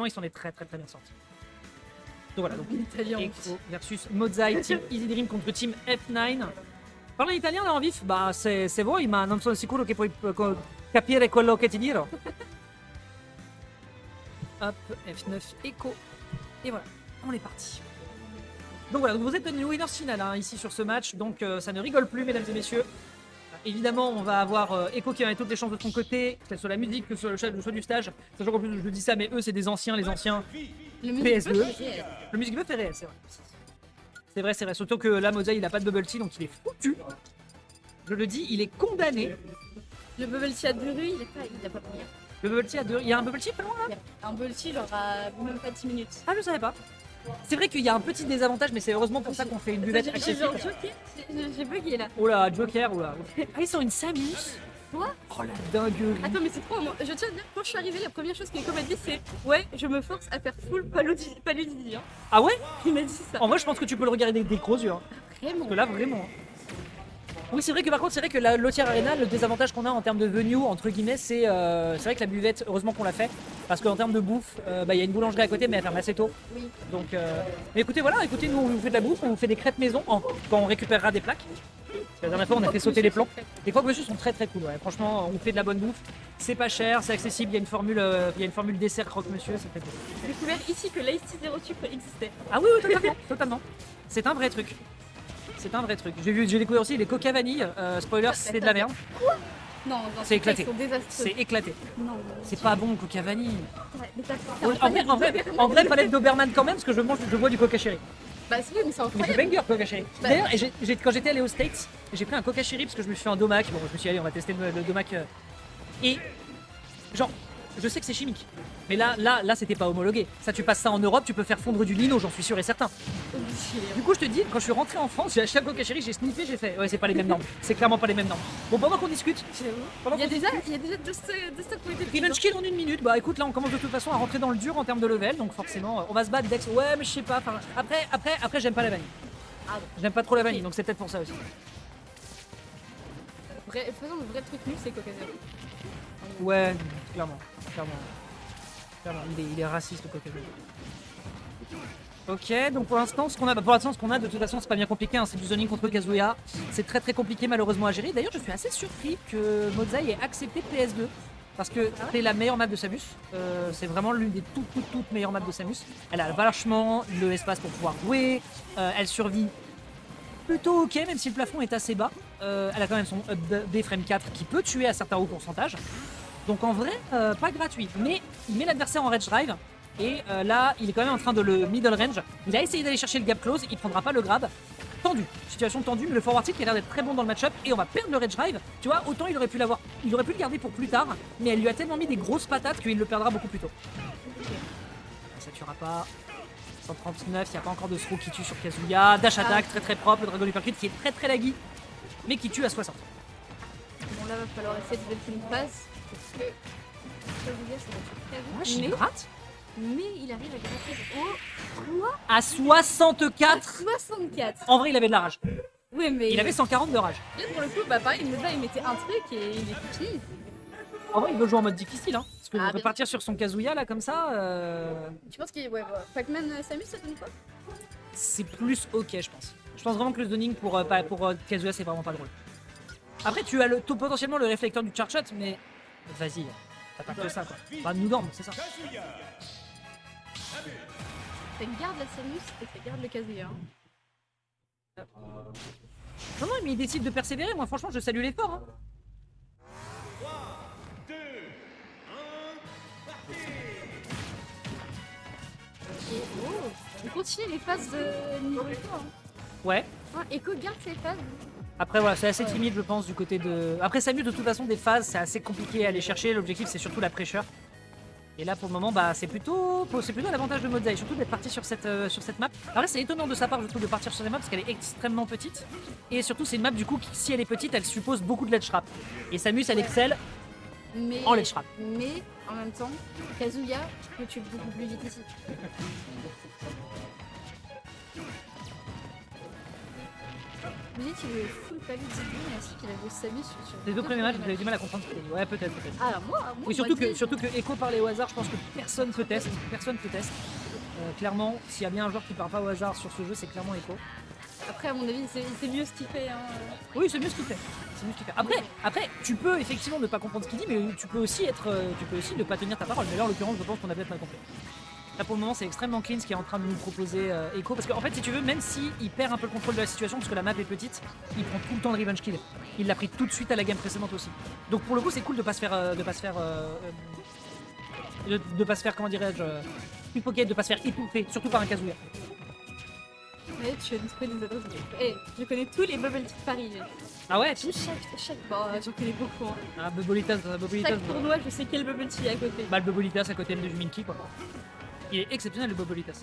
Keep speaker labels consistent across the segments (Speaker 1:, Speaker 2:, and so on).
Speaker 1: vraiment, ils s'en est très très très bien sortis. Donc voilà, donc
Speaker 2: Italien.
Speaker 1: Echo versus Mozai, Team Easy Dream contre Team F9. Parla italiano là en vif? Bah se vuoi, ma non sono sicuro che puoi capire quello che ti dirò. Hop, F9, Echo. Et voilà, on est parti. Donc voilà, donc vous êtes dans une winners finale hein, ici sur ce match, donc ça ne rigole plus mesdames et messieurs. Évidemment, on va avoir Echo qui a toutes les chances de son côté, que ce soit la musique, que ce soit le choix du stage. Sachant qu'en plus, je dis ça, mais eux, c'est des anciens, les anciens PS2. Le music buff est réel, c'est vrai. C'est vrai, c'est vrai. Surtout que là, Mozai, il a pas de bubble tea, donc il est foutu. Je le dis, il est condamné.
Speaker 2: Le bubble tea à 2 rues, il a pas pris.
Speaker 1: Le bubble tea a deux. Il y a un bubble tea pas loin là?
Speaker 2: Un bubble tea, il aura même pas 10 minutes.
Speaker 1: Ah, je savais pas. C'est vrai qu'il y a un petit désavantage, mais c'est heureusement pour ça qu'on fait une buvette
Speaker 2: J'ai
Speaker 1: accessible.
Speaker 2: genre Joker, j'ai bugué là.
Speaker 1: Oh là, Joker, oh là. Ah, ils sont une Samus.
Speaker 2: Quoi?
Speaker 1: Oh la dinguerie.
Speaker 2: Attends, mais c'est trop. Moi, je tiens à dire, quand je suis arrivée, la première chose qu'Echo m'a dit, c'est ouais, je me force à faire full paludisme. Hein.
Speaker 1: Ah ouais?
Speaker 2: Il m'a dit ça.
Speaker 1: En vrai, je pense que tu peux le regarder des gros yeux. Hein.
Speaker 2: Vraiment.
Speaker 1: Parce que là, vraiment. Oui, c'est vrai que par contre, c'est vrai que la Lotière Arena, le désavantage qu'on a en termes de venue, entre guillemets, c'est vrai que la buvette, heureusement qu'on l'a fait, parce qu'en termes de bouffe, il y a une boulangerie à côté, mais elle ferme assez tôt.
Speaker 2: Oui.
Speaker 1: Donc, mais écoutez, voilà, écoutez, nous on vous fait de la bouffe, on vous fait des crêpes maison quand on récupérera des plaques. Parce que la dernière fois, on a fait sauter les plans. Les croque-monsieur sont très très cool, ouais. Franchement, on vous fait de la bonne bouffe. C'est pas cher, c'est accessible, il y a une formule dessert croque-monsieur, c'est très cool.
Speaker 2: J'ai découvert ici que l'Ice Tea Zero Sucre existait.
Speaker 1: Ah oui, oui, totalement, totalement. C'est un vrai truc. C'est un vrai truc. J'ai découvert aussi les coca vanille. Spoiler, c'est de la merde.
Speaker 2: Quoi? Non,
Speaker 1: C'est éclaté.
Speaker 2: Ils sont désastreux.
Speaker 1: C'est éclaté.
Speaker 2: Non.
Speaker 1: C'est pas bon, coca vanille.
Speaker 2: Mais t'as
Speaker 1: En vrai, palette d'Oberman quand même, parce que je bois du coca chéri.
Speaker 2: Bah c'est oui, mais c'est
Speaker 1: Mais je
Speaker 2: incroyable.
Speaker 1: banger coca chéri.
Speaker 2: Bah,
Speaker 1: D'ailleurs, quand j'étais allé aux States, j'ai pris un coca chéri parce que je me suis fait un domac. Bon, je me suis dit, allez, on va tester le domac. Et genre, je sais que c'est chimique. Mais là, c'était pas homologué. Ça, tu passes ça en Europe, tu peux faire fondre du lino, j'en suis sûr et certain. Du coup, je te dis, quand je suis rentré en France, j'ai acheté un coca chéri, j'ai sniffé, j'ai fait, ouais, c'est pas les mêmes normes. C'est clairement pas les mêmes normes. Bon, pendant qu'on discute,
Speaker 2: Il y a déjà deux stocks qui ont été pris.
Speaker 1: Revenge Kill en 1 minute. Bah écoute, là, on commence de toute façon à rentrer dans le dur en termes de level, donc forcément, on va se battre Dex. Ouais, mais je sais pas. Enfin, après, j'aime pas la vanille.
Speaker 2: Ah,
Speaker 1: J'aime pas trop la vanille, donc c'est peut-être pour ça aussi.
Speaker 2: faisons le vrai truc nul, c'est Coca Zero.
Speaker 1: Ouais, clairement. Il est raciste, le coca. Ok, donc pour l'instant, ce qu'on a, de toute façon, c'est pas bien compliqué, hein, c'est du zoning contre Kazuya. C'est très très compliqué malheureusement à gérer. D'ailleurs, je suis assez surpris que Mozai ait accepté PS2. Parce que c'est la meilleure map de Samus. C'est vraiment l'une des toutes meilleures maps de Samus. Elle a vachement l'espace pour pouvoir jouer. Elle survit plutôt ok, même si le plafond est assez bas. Elle a quand même son B frame 4 qui peut tuer à certains hauts pourcentages. Donc en vrai, pas gratuit. Mais il met l'adversaire en range drive. Et là, il est quand même en train de le middle range. Il a essayé d'aller chercher le gap close, il prendra pas le grab. Tendu, situation tendue, mais le forward tilt qui a l'air d'être très bon dans le match-up. Et on va perdre le range drive. Tu vois, autant il aurait pu l'avoir, il aurait pu le garder pour plus tard. Mais elle lui a tellement mis des grosses patates qu'il le perdra beaucoup plus tôt. Ça tuera pas. 139, il n'y a pas encore de throw qui tue sur Kazuya. Dash attack très très propre, le Dragon Hypercute qui est très très laggy. Mais qui tue à 60.
Speaker 2: Bon là, va falloir essayer de défendre une passe. Parce que Kazuya, ça va être très
Speaker 1: Ah,
Speaker 2: vite.
Speaker 1: je gratte.
Speaker 2: Mais il arrive à gratter au
Speaker 1: À 64.
Speaker 2: 64.
Speaker 1: En vrai, il avait de la rage.
Speaker 2: Oui, mais
Speaker 1: Il avait 140 de rage.
Speaker 2: là pour le coup, bah pareil, il mettait un truc et il est fini.
Speaker 1: En vrai, il veut jouer en mode difficile, hein. Parce que
Speaker 2: Ah,
Speaker 1: on peut
Speaker 2: bien
Speaker 1: partir sur son Kazuya là comme ça.
Speaker 2: Tu penses qu'il ouais, Pac-Man Samus, ça donne quoi?
Speaker 1: C'est plus ok, je pense. Je pense vraiment que le zoning pour Kazuya, c'est vraiment pas drôle. Après, tu as potentiellement le réflecteur du charge shot, mais vas-y, t'as pas que ça quoi. Bah, nous dorme, c'est ça.
Speaker 2: Ça garde la Samus et ça garde le Kazuya.
Speaker 1: Non, non, mais il décide de persévérer. Moi, franchement, je salue l'effort. Hein.
Speaker 2: Et on continue les phases de niveau 3. Hein.
Speaker 1: Ouais.
Speaker 2: Echo garde ses phases.
Speaker 1: Après, voilà, c'est assez timide, je pense, du côté de. Après, Samus, de toute façon, des phases, c'est assez compliqué à aller chercher. L'objectif, c'est surtout la pressure. Et là, pour le moment, bah, c'est plutôt l'avantage de Mozai, surtout d'être parti sur cette map. Après, c'est étonnant de sa part, je trouve, de partir sur cette map parce qu'elle est extrêmement petite. Et surtout, c'est une map, du coup, qui, si elle est petite, elle suppose beaucoup de ledge trap. Et Samus, elle excelle en ledge trap.
Speaker 2: Mais en même temps, Kazuya peut tuer beaucoup plus vite ici. Vous dites qu'il veut full palu Ziggy, mais aussi qu'il a joué Samus sur
Speaker 1: Les deux premiers matchs, vous avez du mal à comprendre ce qu'il a dit. Ouais, peut-être.
Speaker 2: Ah, moi,
Speaker 1: Oui, surtout que Echo parlait au hasard, je pense que personne peut tester. Clairement, s'il y a bien un joueur qui part pas au hasard sur ce jeu, c'est clairement Echo.
Speaker 2: Après, à mon avis, c'est mieux ce qu'il fait. Hein.
Speaker 1: Oui, c'est mieux ce qu'il fait. Après, tu peux effectivement ne pas comprendre ce qu'il dit, mais tu peux aussi ne pas tenir ta parole. Mais là, en l'occurrence, je pense qu'on a peut-être mal compris. Là, pour le moment, c'est extrêmement clean ce qui est en train de nous proposer Echo. Parce qu'en fait, si tu veux, même s'il perd un peu le contrôle de la situation, parce que la map est petite, il prend tout le temps de revenge kill. Il l'a pris tout de suite à la game précédente aussi. Donc pour le coup, c'est cool de pas se faire, comment dirais-je, pickpocket, de pas se faire étouffer, surtout par un Kazuya.
Speaker 2: Ouais, tu connais les adresses. Je connais tous les bubble tea de Paris.
Speaker 1: Ah ouais?
Speaker 2: Chaque. Bon, j'en connais beaucoup. Hein.
Speaker 1: Ah, Bubblitas.
Speaker 2: Chaque tournoi, je sais quel bubble tea est à côté.
Speaker 1: Bah, le Bubblitas à côté de Juminki, quoi. Il est exceptionnel, le Bubblitas.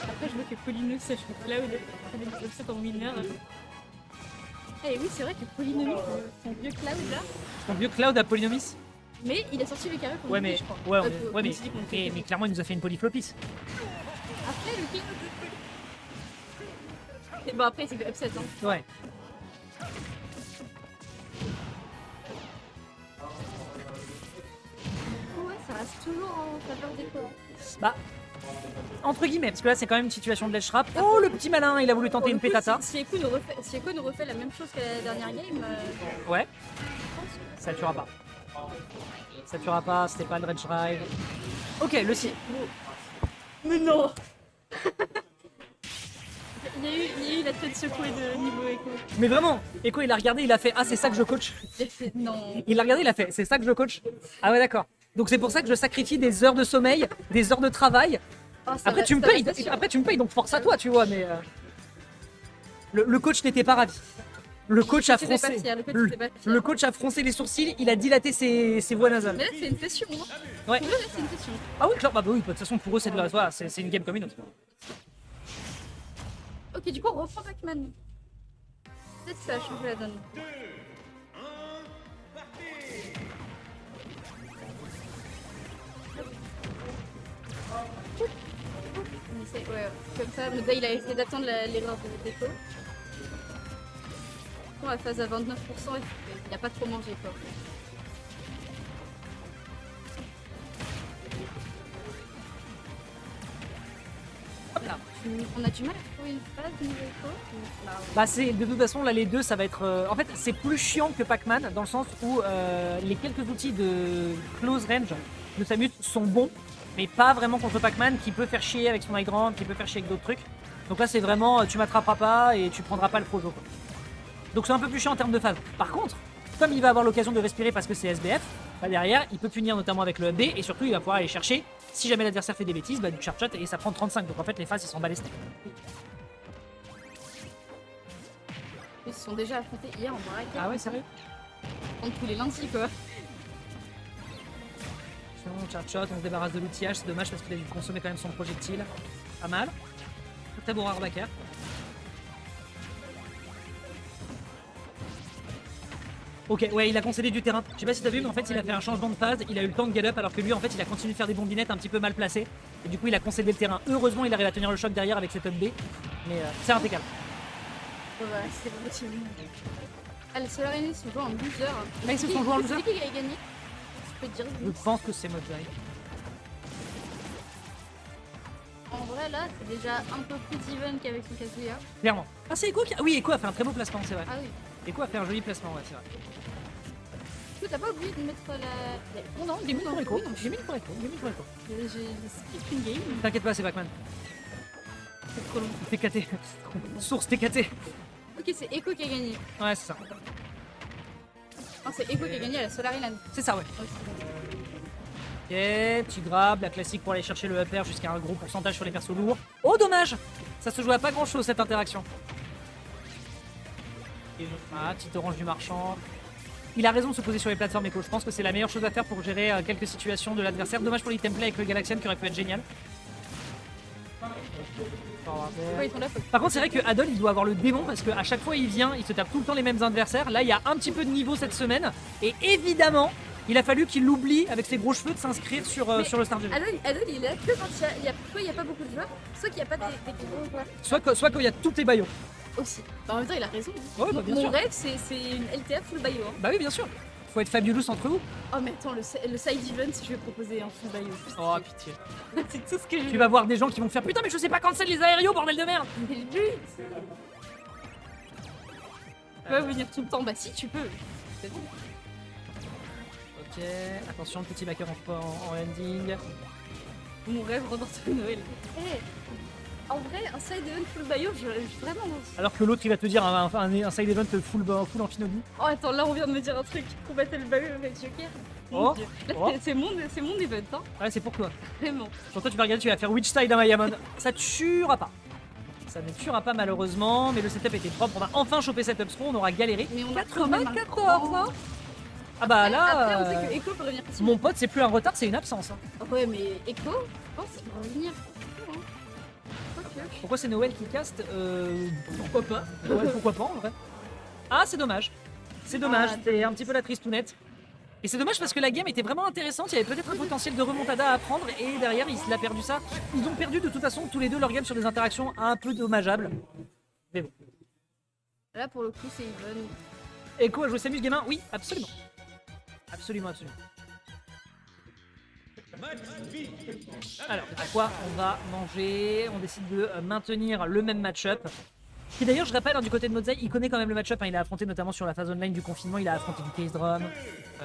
Speaker 2: Après, je vois que Polino sèche le Cloud. Il est comme ça en winner. Eh oui, c'est vrai que Polynomis, son vieux Cloud là.
Speaker 1: Son vieux Cloud à Polynomis?
Speaker 2: Mais il a sorti le carré pour
Speaker 1: ouais,
Speaker 2: le
Speaker 1: mais,
Speaker 2: je crois.
Speaker 1: mais clairement, il nous a fait une polyflopis.
Speaker 2: Après, le king. Et bon, après, c'est que upset. Hein.
Speaker 1: Ouais.
Speaker 2: Ouais, ça reste toujours en faveur des quoi.
Speaker 1: Bah, entre guillemets, parce que là, c'est quand même une situation de ledge trap. Oh, le petit malin, il a voulu tenter une pétata.
Speaker 2: Si Echo nous refait la même chose que la dernière game.
Speaker 1: Ouais. Ça tuera pas. Ça tuera pas, c'était pas le Dredge Drive. Ok, le si.
Speaker 2: Mais non. Il y a eu la tête secouée de niveau Echo.
Speaker 1: Mais vraiment, Echo il a regardé, il a fait ah c'est ça que je coach.
Speaker 2: J'ai fait non.
Speaker 1: Il a regardé, il a fait c'est ça que je coach. Ah ouais d'accord. Donc c'est pour ça que je sacrifie des heures de sommeil, des heures de travail.
Speaker 2: Oh,
Speaker 1: Après tu me payes, donc force à toi tu vois mais le coach n'était pas ravi. Le coach a froncé. Le coach a froncé les sourcils, il a dilaté ses voies nasales.
Speaker 2: Mais là c'est une session. Hein.
Speaker 1: Ouais.
Speaker 2: Pour eux, là, c'est une session.
Speaker 1: Ah oui, clair, bah oui, de toute façon pour eux c'est de la voilà, c'est une game comme une autre.
Speaker 2: Ok, du coup on reprend Pac-Man. Peut-être que ça a changé la donne. Ouais, comme ça, Moza il a essayé d'attendre l'erreur de défaut. On la phase à 29%, il n'a pas trop mangé quoi.
Speaker 1: Hop là.
Speaker 2: On a du mal à trouver une phase de niveau écho.
Speaker 1: Bah c'est de toute façon là les deux ça va être en fait c'est plus chiant que Pac-Man dans le sens où les quelques outils de close range de Samus sont bons mais pas vraiment contre Pac-Man qui peut faire chier avec son high ground, qui peut faire chier avec d'autres trucs. Donc là c'est vraiment tu m'attraperas pas et tu prendras pas le projo quoi. Donc c'est un peu plus chiant en termes de phase. Par contre, comme il va avoir l'occasion de respirer parce que c'est SBF, bah derrière il peut punir notamment avec le up B et surtout il va pouvoir aller chercher si jamais l'adversaire fait des bêtises, bah du charge shot et ça prend 35 donc en fait les phases ils sont balistés.
Speaker 2: Ils se sont déjà affrontés hier en baraque.
Speaker 1: Ah ouais sérieux?
Speaker 2: Entre tous les lundis quoi.
Speaker 1: Charge shot, on se débarrasse de l'outillage, c'est dommage parce qu'il a dû consommer quand même son projectile. Pas mal. Très beau Rarbacker. Ok, ouais, il a concédé du terrain. Je sais pas si t'as vu, mais en fait, il a fait un changement de phase. Il a eu le temps de get up, alors que lui, en fait, il a continué de faire des bombinettes un petit peu mal placées. Et du coup, il a concédé le terrain. Heureusement, il arrive à tenir le choc derrière avec cet up B. Mais c'est impeccable.
Speaker 2: Ouais, c'est le motif. Ah, les Solar Enemies se jouent en loser.
Speaker 1: Ah, ils se sont joués en loser?
Speaker 2: C'est qui a gagné? Je peux te dire.
Speaker 1: Je pense que c'est Modzai.
Speaker 2: En vrai, là, c'est déjà un peu plus even qu'avec son Kazuya.
Speaker 1: Clairement. Ah, c'est Echo qui a... Oui, Echo a fait un très beau placement, c'est vrai.
Speaker 2: Ah oui.
Speaker 1: Echo a fait un joli placement, ouais, c'est vrai.
Speaker 2: Du coup, t'as pas oublié de mettre la.
Speaker 1: Non, j'ai mis pour Echo. J'ai mis pour Echo.
Speaker 2: J'ai skip une game.
Speaker 1: T'inquiète pas, c'est Pac-Man.
Speaker 2: C'est trop long.
Speaker 1: TKT. Source TKT.
Speaker 2: Ok, c'est Echo qui a gagné.
Speaker 1: Ouais, c'est ça.
Speaker 2: Non, c'est Echo qui a gagné à la Solar Island.
Speaker 1: C'est ça, ouais. Ok, petit grab, la classique pour aller chercher le upper jusqu'à un gros pourcentage sur les persos lourds. Oh, dommage! Ça se joue à pas grand chose cette interaction. Ah, petite orange du marchand. Il a raison de se poser sur les plateformes Echo. Je pense que c'est la meilleure chose à faire pour gérer quelques situations de l'adversaire. Dommage pour l'item play avec le Galaxian qui aurait pu être génial. Par contre, c'est vrai que Adol il doit avoir le démon parce qu'à chaque fois il vient, il se tape tout le temps les mêmes adversaires. Là, il y a un petit peu de niveau cette semaine. Et évidemment, il a fallu qu'il oublie avec ses gros cheveux de s'inscrire sur le Stardew.
Speaker 2: Adol, il est là que quand soit il n'y a pas beaucoup de joueurs, soit qu'il n'y a pas des gros joueurs.
Speaker 1: Soit quand il y a tous les baillots.
Speaker 2: Aussi. Bah, en même temps, il a raison.
Speaker 1: Ouais, bah, bien
Speaker 2: Mon
Speaker 1: sûr.
Speaker 2: rêve, c'est une LTA full bio. Hein.
Speaker 1: Bah oui, bien sûr. Faut être fabulous entre vous.
Speaker 2: Oh, mais attends, le side event, je vais proposer un full bio.
Speaker 1: Oh, pitié.
Speaker 2: C'est tout ce que je
Speaker 1: Tu
Speaker 2: veux.
Speaker 1: vas voir des gens qui vont faire putain, mais je sais pas cancel les aérios, bordel de merde.
Speaker 2: Mais le but Tu peux venir tout le temps. Bah, si, tu peux. C'est bon.
Speaker 1: Ok, attention, le petit backer en landing.
Speaker 2: Mon rêve, reporter Noël. En vrai, un side event full bio, vraiment.
Speaker 1: Alors que l'autre il va te dire un side event full Amphinobie.
Speaker 2: Oh, attends, là, on vient de me dire un truc. Pour battre le bio avec Joker.
Speaker 1: Oh,
Speaker 2: Mon Dieu. Là,
Speaker 1: oh.
Speaker 2: c'est mon event, hein.
Speaker 1: Ouais, c'est pour toi.
Speaker 2: Vraiment.
Speaker 1: Sur toi, tu vas regarder, tu vas faire Witch Side à Mayamon. Ça tuera pas. Ça ne tuera pas malheureusement, mais le setup était propre. On va enfin choper cette upstro, on aura galéré.
Speaker 2: Mais on a quand même un
Speaker 1: 94,
Speaker 2: grand-
Speaker 1: hein. Ah bah
Speaker 2: Après,
Speaker 1: là,
Speaker 2: on sait que Echo peut revenir facilement.
Speaker 1: mon pote, c'est plus un retard, c'est une absence. Hein.
Speaker 2: Ouais, mais Echo, je pense qu'il va revenir. Ok.
Speaker 1: Pourquoi c'est Noël qui caste
Speaker 2: Pourquoi pas
Speaker 1: Ouais, pourquoi pas en vrai. Ah, c'est dommage. C'est dommage,
Speaker 2: Ah,
Speaker 1: c'est un petit peu la tristounette. Et c'est dommage parce que la game était vraiment intéressante, il y avait peut-être un potentiel de remontada à prendre et derrière il a perdu ça. Ils ont perdu de toute façon tous les deux leur game sur des interactions un peu dommageables. Mais bon.
Speaker 2: Là, pour le coup, c'est Even.
Speaker 1: Echo a joué Samus Gamin? Oui, absolument. Absolument, absolument. Alors, à quoi on va manger? On décide de maintenir le même match-up. Qui d'ailleurs, je rappelle, hein, du côté de Mozai, il connaît quand même le match-up. Hein, il a affronté notamment sur la phase online du confinement, il a affronté du Case Drum.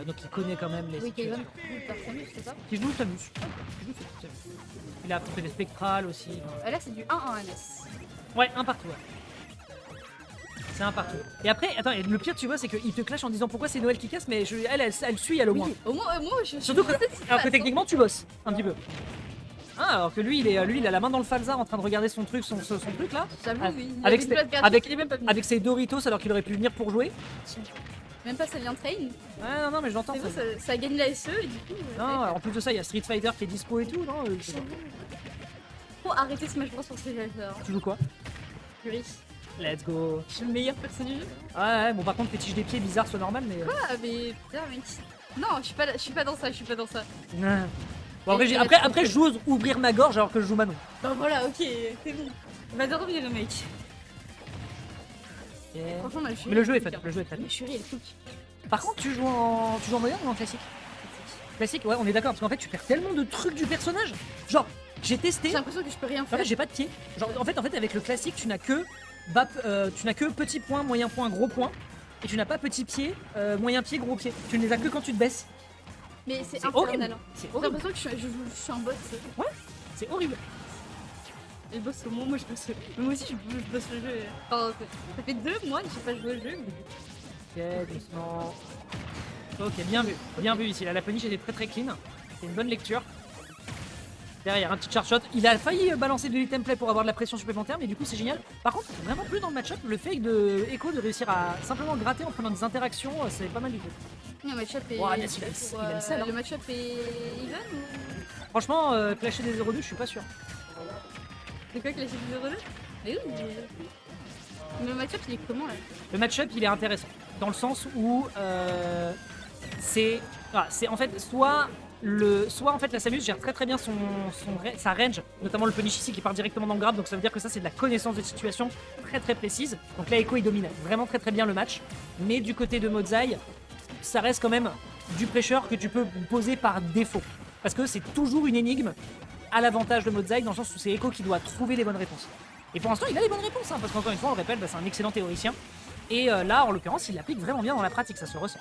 Speaker 1: Donc il connaît quand même les
Speaker 2: Oui,
Speaker 1: situations.
Speaker 2: Kevin, personne, je sais pas.
Speaker 1: Qui joue Samus. Qui joue Samus. Il a affronté les Spectrales aussi.
Speaker 2: Là, c'est du 1 en NS.
Speaker 1: Ouais, un partout. Ouais. C'est un partout. Et après, attends, et le pire, tu vois, c'est qu'il te clash en disant pourquoi c'est Noël qui casse, mais elle suit, elle au moins.
Speaker 2: Oui, au moins, moi, je
Speaker 1: Surtout
Speaker 2: je sais ce qui se
Speaker 1: alors que
Speaker 2: passe,
Speaker 1: techniquement, tu bosses un petit peu. Ah, alors que lui, il a la main dans le falzar en train de regarder son truc, son truc là.
Speaker 2: hein. J'avoue,
Speaker 1: Ah,
Speaker 2: oui.
Speaker 1: avec
Speaker 2: Il
Speaker 1: ses-
Speaker 2: avait une place
Speaker 1: avec-
Speaker 2: gratuite, il est même pas venu.
Speaker 1: Avec ses Doritos alors qu'il aurait pu venir pour jouer.
Speaker 2: Même pas, ça vient train.
Speaker 1: Ouais, non, mais je l'entends.
Speaker 2: C'est bon,
Speaker 1: ça.
Speaker 2: ça a gagné la SE et du coup.
Speaker 1: Non, en plus de ça, il y a Street Fighter qui est dispo et tout, non
Speaker 2: Faut arrêter Smash Bros sur Street Fighter.
Speaker 1: Tu joues quoi?
Speaker 2: Fury.
Speaker 1: Let's go.
Speaker 2: Je suis le meilleur perso du jeu.
Speaker 1: Ouais, bon, par contre, fétiche des pieds bizarre, c'est normal, mais.
Speaker 2: Ah, mais putain, mec. Non, je suis pas dans ça, je suis pas dans ça.
Speaker 1: Bon, après,
Speaker 2: Et-
Speaker 1: après, je joue ouvrir ma gorge alors que je joue Manon.
Speaker 2: Bah voilà, ok, c'est bon. Va dormir, le mec. Franchement, ma Shuri,
Speaker 1: Mais le jeu est
Speaker 2: elle
Speaker 1: fun,
Speaker 2: cook,
Speaker 1: le jeu est fun.
Speaker 2: hein. Mais Shuri, elle cook.
Speaker 1: Par contre, tu joues en moderne ou en classique? Classique, ouais, on est d'accord, parce qu'en fait, tu perds tellement de trucs du personnage. Genre, j'ai testé.
Speaker 2: J'ai l'impression que je peux rien
Speaker 1: En
Speaker 2: faire.
Speaker 1: fait, j'ai pas de pied. Genre, en fait, avec le classique, tu n'as que petit point, moyen point, gros point. Et tu n'as pas petit pied, moyen pied, gros pied. Tu ne les as que quand tu te baisses.
Speaker 2: Mais c'est
Speaker 1: C'est
Speaker 2: infernal.
Speaker 1: horrible.
Speaker 2: hein.
Speaker 1: C'est
Speaker 2: J'ai
Speaker 1: horrible.
Speaker 2: l'impression que je suis en bot.
Speaker 1: C'est horrible.
Speaker 2: Elle bosse au moins, moi je bosse. Mais moi aussi je bosse le jeu. Enfin, ça fait 2 mois que j'ai pas joué au jeu.
Speaker 1: Ok, doucement. Ok, bien vu ici. Là, la punish était très très clean. C'est une bonne lecture. Derrière, un petit charge shot. Il a failli balancer de l'item play pour avoir de la pression supplémentaire, mais du coup, c'est génial. Par contre, vraiment plus dans le match-up, le fait de Echo de réussir à simplement gratter en prenant des interactions, c'est pas mal du tout.
Speaker 2: Le match-up est.
Speaker 1: Ouah, Agnès, il a le sel, hein.
Speaker 2: Le match-up est even ou.
Speaker 1: Franchement, clasher des 0-2, je suis pas sûr.
Speaker 2: C'est quoi que la chef de 0-2? Mais oui, mais le match-up il est comment là?
Speaker 1: Le match-up, il est intéressant. Dans le sens où c'est en fait soit en fait la Samus gère très très bien sa range, notamment le punish ici qui part directement dans le grab, donc ça veut dire que ça c'est de la connaissance de situation très très précise. Donc là Echo il domine vraiment très très bien le match, mais du côté de Mozai, ça reste quand même du pressure que tu peux poser par défaut, parce que c'est toujours une énigme à l'avantage de Mozai dans le sens où c'est Echo qui doit trouver les bonnes réponses. Et pour l'instant il a les bonnes réponses, hein, parce qu'encore une fois on le répète, c'est un excellent théoricien. Et là, en l'occurrence, il l'applique vraiment bien dans la pratique, ça se ressent.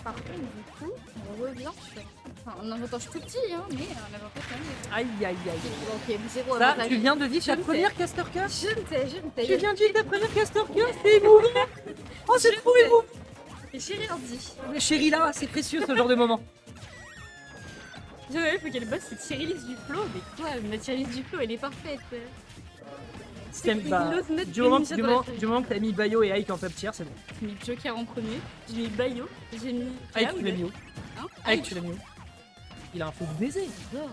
Speaker 2: Par contre, du coup, on revient sur. Enfin, un avantage tout petit, hein, mais un avantage quand même.
Speaker 1: Aïe, aïe, aïe.
Speaker 2: Ok, 0
Speaker 1: Ça,
Speaker 2: avantage.
Speaker 1: tu viens de dire ta
Speaker 2: Je me
Speaker 1: première caster cast.
Speaker 2: Je me tais, je me tais.
Speaker 1: Tu viens de dire ta première caster cast, c'est émouvant. Oh, c'est trop émouvant.
Speaker 2: Et chérie ordi.
Speaker 1: Mais chérie, là, c'est précieux ce genre de moment.
Speaker 2: Il faut qu'elle bosse cette tier-list du flow, mais quoi, ma tier-list du flow elle est parfaite.
Speaker 1: Bah,
Speaker 2: Il ose mettre
Speaker 1: du moment
Speaker 2: une
Speaker 1: du moment que t'as mis Bayo et Ike en top tier, c'est bon.
Speaker 2: J'ai mis Joker en premier, j'ai mis Bayo, j'ai mis.
Speaker 1: Ike,
Speaker 2: Cloud.
Speaker 1: tu l'as mis où?
Speaker 2: Hein
Speaker 1: Ike, tu l'as mis où? Il a un faux de baiser.
Speaker 2: J'adore.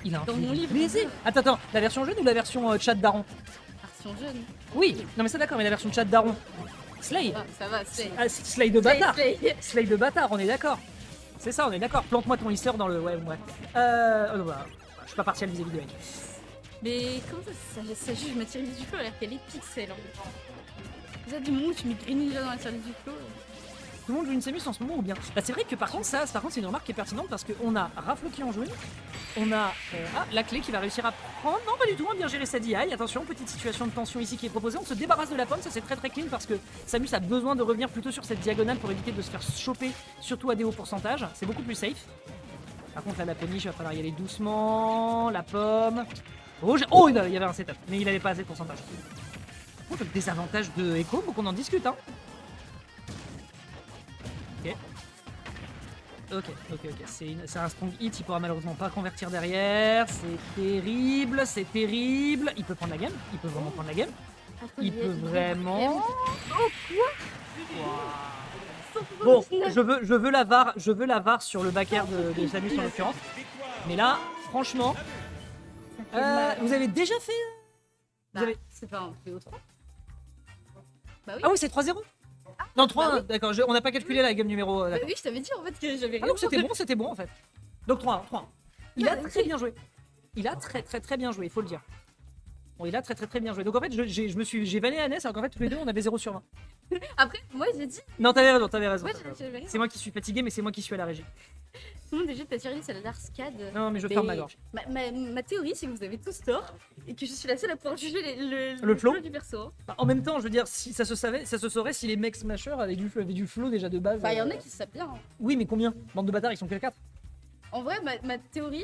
Speaker 1: Il a un
Speaker 2: Dans
Speaker 1: faux
Speaker 2: mon
Speaker 1: de
Speaker 2: livre,
Speaker 1: baiser.
Speaker 2: j'adore.
Speaker 1: Attends, la version jeune ou la version chat daron?
Speaker 2: Version jeune.
Speaker 1: Oui, non mais c'est d'accord, mais la version chat daron. Slay.
Speaker 2: Ah, ça va, Slay.
Speaker 1: Ah, Slay de bâtard.
Speaker 2: Slay.
Speaker 1: Slay de bâtard, on est d'accord. C'est ça, on est d'accord. Plante-moi ton histoire dans le. Ouais, ouais. Non, bah, je suis pas partial vis-à-vis de Ike.
Speaker 2: Mais comment ça juge ma série du flow alors qu'elle est pixel en fait. Ça, du moment où tu mets Green Ninja dans la série du flow.
Speaker 1: Tout le monde joue une Samus en ce moment ou bien? Bah, c'est vrai que par contre, c'est une remarque qui est pertinente parce qu'on a Raflo qui en joue une. On a la clé qui va réussir à prendre. Non, pas du tout, hein, bien gérer sa DI. Attention, petite situation de tension ici qui est proposée. On se débarrasse de la pomme, ça c'est très très clean parce que Samus a besoin de revenir plutôt sur cette diagonale pour éviter de se faire choper, surtout à des hauts pourcentages. C'est beaucoup plus safe. Par contre, là, la punish, il va falloir y aller doucement. La pomme. Oh, il y avait un setup, mais il avait pas assez de pourcentage. Oh, le désavantage de Echo, faut qu'on en discute, hein. Ok. C'est un strong hit, il pourra malheureusement pas convertir derrière. C'est terrible. Il peut prendre la game, il peut vraiment prendre la game. Il peut vraiment.
Speaker 2: Oh quoi?
Speaker 1: Bon, je veux la VAR sur le back-air de Samus en l'occurrence. Mais là, franchement, vous avez déjà fait.
Speaker 2: C'est pas un PO3. Bah oui.
Speaker 1: Ah oui, c'est 3-0. Non, 3-1, bah oui. D'accord, on n'a pas calculé la game numéro.
Speaker 2: Bah oui, je t'avais dit en fait que j'avais.
Speaker 1: Ah donc c'était bon en fait. Donc 3-1. Il a très bien joué. Il a très bien joué, il faut le dire. Bon, il a très bien joué. Donc en fait, j'ai vanné à Ness alors qu'en fait tous les deux on avait 0 sur 20.
Speaker 2: Après, moi j'ai dit.
Speaker 1: Non, t'avais raison.
Speaker 2: Ouais, j'avais raison.
Speaker 1: C'est moi qui suis fatigué, mais c'est moi qui suis à la régie.
Speaker 2: Tout le monde déjà ta théorie, c'est l'Arscade.
Speaker 1: Non, mais je ferme ma gorge.
Speaker 2: Ma théorie, c'est que vous avez tous tort et que je suis la seule à pouvoir juger
Speaker 1: le flow
Speaker 2: du perso.
Speaker 1: Bah, en même temps, je veux dire, si ça se saurait si les mecs smashers avaient du flow déjà de base.
Speaker 2: Bah, il y en a qui savent bien. Hein.
Speaker 1: Oui, mais combien? Bande de bâtards, ils sont que 4.
Speaker 2: En vrai, ma théorie,